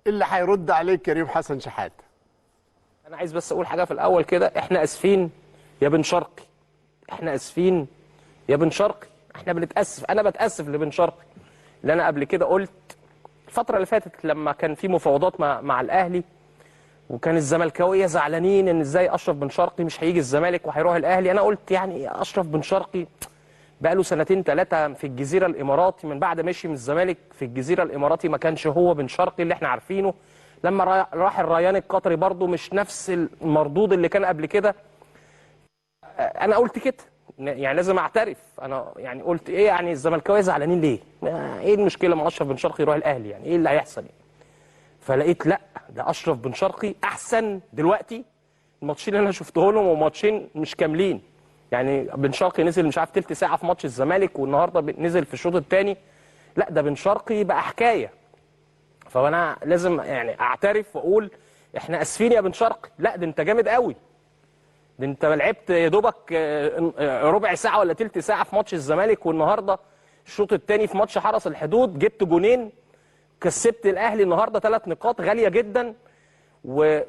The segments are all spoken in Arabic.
اللي هيرد عليك كريم حسن شحاته. انا عايز بس اقول حاجه في الاول كده، احنا اسفين يا بن شرقي، احنا اسفين يا بن شرقي، احنا بنتاسف، انا بتاسف لبن شرقي. اللي انا قبل كده قلت الفتره اللي فاتت لما كان في مفاوضات مع الاهلي، وكان الزملكاويه زعلانين ان ازاي اشرف بن شرقي مش هيجي الزمالك وهيروح الاهلي. انا قلت يعني اشرف بن شرقي بقى له سنتين ثلاثه في الجزيره الاماراتي، من بعد مشي من الزمالك في الجزيره الاماراتي ما كانش هو بن شرقي اللي احنا عارفينه. لما راح الريان القطري برضه مش نفس المردود اللي كان قبل كده. انا قلت كده يعني لازم اعترف، انا يعني قلت ايه يعني الزملكاويه زعلانين ليه؟ ايه المشكله ما اشرف بن شرقي يروح الاهلي؟ يعني ايه اللي هيحصل يعني؟ فلقيت لا، ده اشرف بن شرقي احسن دلوقتي. الماتشين اللي انا شفته لهم وماتشين مش كاملين، يعني بن شرقي نزل مش عارف تلت ساعه في ماتش الزمالك، والنهارده نزل في الشوط الثاني. لا ده بن شرقي بقى حكايه. فانا لازم يعني اعترف واقول احنا اسفين يا بن شرقي. لا ده انت جامد قوي، ده انت لعبت يا دوبك ربع ساعه ولا تلت ساعه في ماتش الزمالك، والنهارده الشوط الثاني في ماتش حرس الحدود جبت جونين، كسبت الاهلي النهارده 3 نقاط غاليه جدا.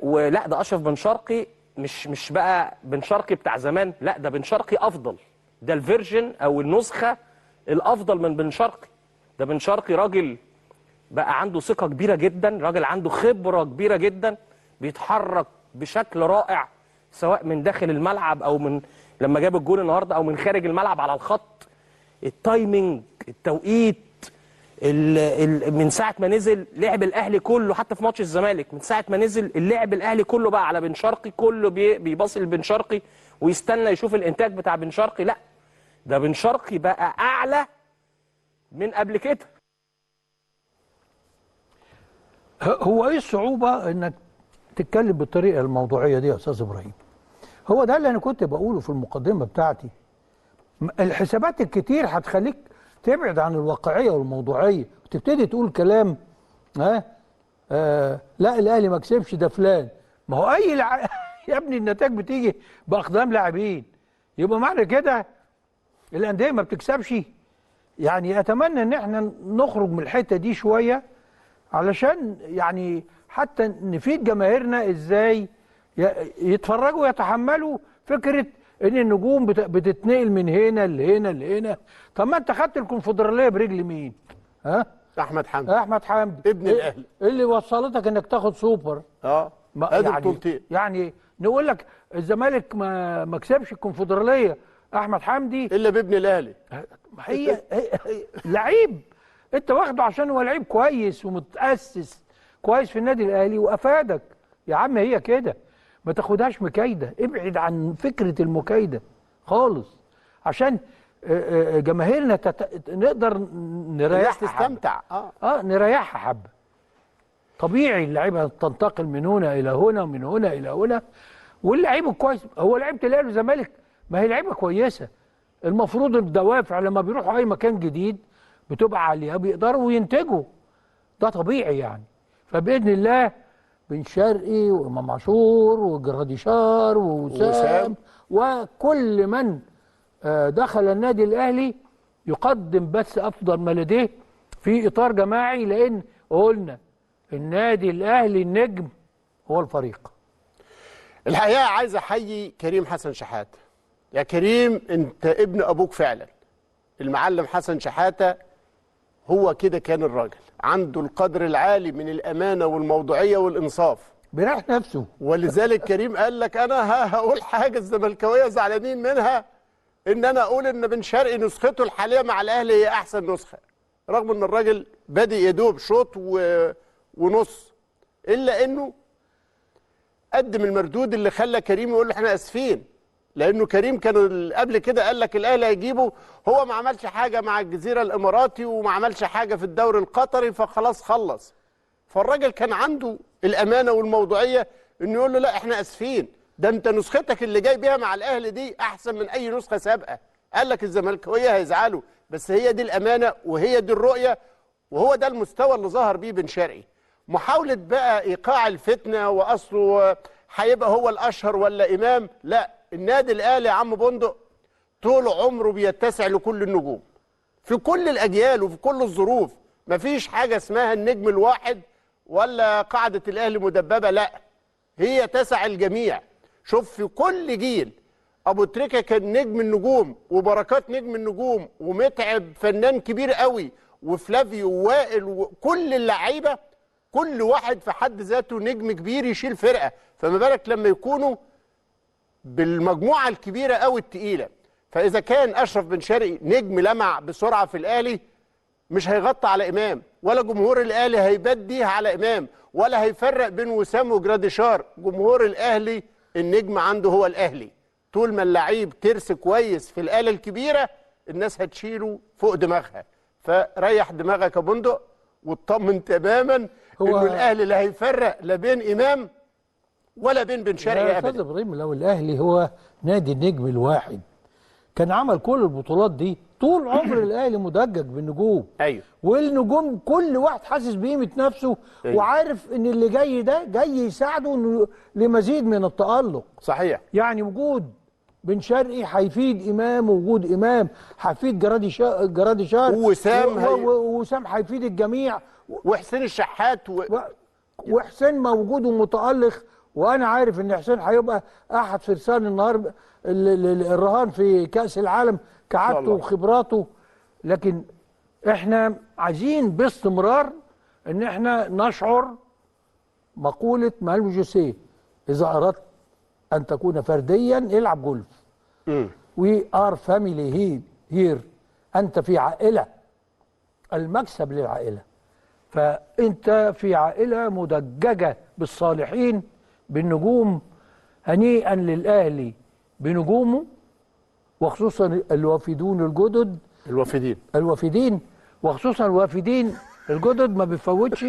ولا ده اشرف بن شرقي مش بقى بن شرقي بتاع زمان، لا ده بن شرقي افضل، ده الفيرجن او النسخه الافضل من بن شرقي. ده بن شرقي راجل بقى عنده ثقه كبيره جدا، راجل عنده خبره كبيره جدا، بيتحرك بشكل رائع سواء من داخل الملعب او من لما جاب الجول النهارده او من خارج الملعب على الخط. التايمنج، التوقيت، من ساعه ما نزل لعب الاهلي كله، حتى في ماتش الزمالك من ساعه ما نزل اللعب الاهلي كله بقى على بن شرقي، كله بيباصي لبن شرقي ويستنى يشوف الانتاج بتاع بن شرقي. لا ده بن شرقي بقى اعلى من قبل كده. هو ايه الصعوبه انك تتكلم بالطريقه الموضوعيه دي يا استاذ ابراهيم؟ هو ده اللي انا كنت بقوله في المقدمه بتاعتي. الحسابات الكتير هتخليك تبعد عن الواقعيه والموضوعيه وتبتدي تقول كلام لا الاهلي ما كسبش ده فلان. ما هو يا ابني النتائج بتيجي باقدام لاعبين، يبقى معنى كده الانديه ما بتكسبش. يعني اتمنى ان احنا نخرج من الحته دي شويه علشان يعني حتى نفيد جماهيرنا ازاي يتفرجوا ويتحملوا فكره ان النجوم بتتنقل من هنا لهنا لهنا. طب ما انت خدت الكونفدراليه برجل مين؟ احمد حمدي. احمد حمدي ابن الاهلي اللي وصلتك انك تاخد سوبر. ادي بطولتين. يعني نقول لك الزمالك ما كسبش الكونفدراليه، احمد حمدي الا بابن الاهلي. هي لعيب انت واخده عشان هو لعيب كويس ومتاسس كويس في النادي الاهلي وافادك. يا عم هي كده، ما تاخدهاش مكايده، ابعد عن فكره المكايده خالص عشان جماهيرنا نقدر نريحها، تستمتع. نريحها حبه. طبيعي اللعيبه تنتقل من هنا الى هنا ومن هنا الى هنا، واللعيب الكويس هو لعيبه الاهلي والزمالك ما هي لعيبه كويسه. المفروض الدوافع لما بيروحوا اي مكان جديد بتبقى عاليه، بيقدروا ينتجوا، ده طبيعي يعني. فباذن الله بن شرقي وامام عاشور وجراديشار ووسام وكل من دخل النادي الاهلي يقدم بس افضل ما لديه في اطار جماعي، لان قلنا النادي الاهلي النجم هو الفريق. الحقيقه عايز احيي كريم حسن شحاته. يا كريم انت ابن ابوك فعلا. المعلم حسن شحاته هو كده كان الراجل عنده القدر العالي من الامانه والموضوعيه والانصاف، بيريح نفسه. ولذلك كريم قال لك انا هقول حاجه الزملكاويه زعلانين منها، ان انا اقول ان بن شرقي نسخته الحاليه مع الاهلي هي احسن نسخه، رغم ان الراجل بادئ يدوب شوط ونص، الا انه قدم المردود اللي خلى كريم يقول له احنا اسفين. لانه كريم كان قبل كده قال لك الاهلي هيجيبه، هو ما عملش حاجه مع الجزيره الاماراتي وما عملش حاجه في الدوري القطري فخلاص خلص. فالراجل كان عنده الامانه والموضوعيه انه يقول له لا احنا اسفين، ده انت نسختك اللي جاي بيها مع الاهلي دي احسن من اي نسخه سابقه. قال لك الزملكاويه هيزعلوا، بس هي دي الامانه وهي دي الرؤيه، وهو ده المستوى اللي ظهر بيه بن شرقي. محاوله بقى ايقاع الفتنه واصله هيبقى هو الاشهر ولا امام، لا، النادي الاهلي يا عم بندق طول عمره بيتسع لكل النجوم في كل الاجيال وفي كل الظروف. مفيش حاجه اسمها النجم الواحد ولا قاعده الاهلي مدببه، لا، هي تسع الجميع. شوف في كل جيل ابو تريكه كان نجم النجوم، وبركات نجم النجوم، ومتعب فنان كبير قوي، وفلافيو ووائل وكل اللعيبه، كل واحد في حد ذاته نجم كبير يشيل فرقه، فما بالك لما يكونوا بالمجموعه الكبيره قوي التقيله. فاذا كان اشرف بن شرقي نجم لمع بسرعه في الاهلي، مش هيغطي على امام، ولا جمهور الاهلي هيبديه على امام، ولا هيفرق بين وسام وجراديشار. جمهور الاهلي النجم عنده هو الاهلي. طول ما اللعيب ترس كويس في الاله الكبيره، الناس هتشيله فوق دماغها. فريح دماغك يا بندق واطمن تماما انه الاهلي لا هيفرق لا بين امام ولا بين شرقي يا استاذ ابدا. ابراهيم، لو الاهلي هو نادي النجم الواحد كان عمل كل البطولات دي. طول عمر الاهلي مدجج بالنجوم. ايوه. والنجوم كل واحد حاسس بقيمه نفسه. أيوة. وعارف ان اللي جاي ده جاي يساعده انه لمزيد من التألق. صحيح. يعني وجود بن شرقي هيفيد امام، ووجود امام هيفيد جراديشار ووسام هيفيد الجميع، وحسين الشحات وحسين موجود ومتألق. وانا عارف ان حسين هيبقى احد فرسان النهارده الرهان في كأس العالم كعادته وخبراته. لكن احنا عايزين باستمرار ان احنا نشعر مقولة مانويل جوزيه: اذا اردت ان تكون فرديا العب جولف. وي ار فاميلي هير. انت في عائلة، المكسب للعائلة. فانت في عائلة مدججة بالصالحين بالنجوم. هنيئا للاهلي بنجومه، وخصوصا الوافدون الجدد، الوافدين وخصوصا الوافدين الجدد ما بيفوتش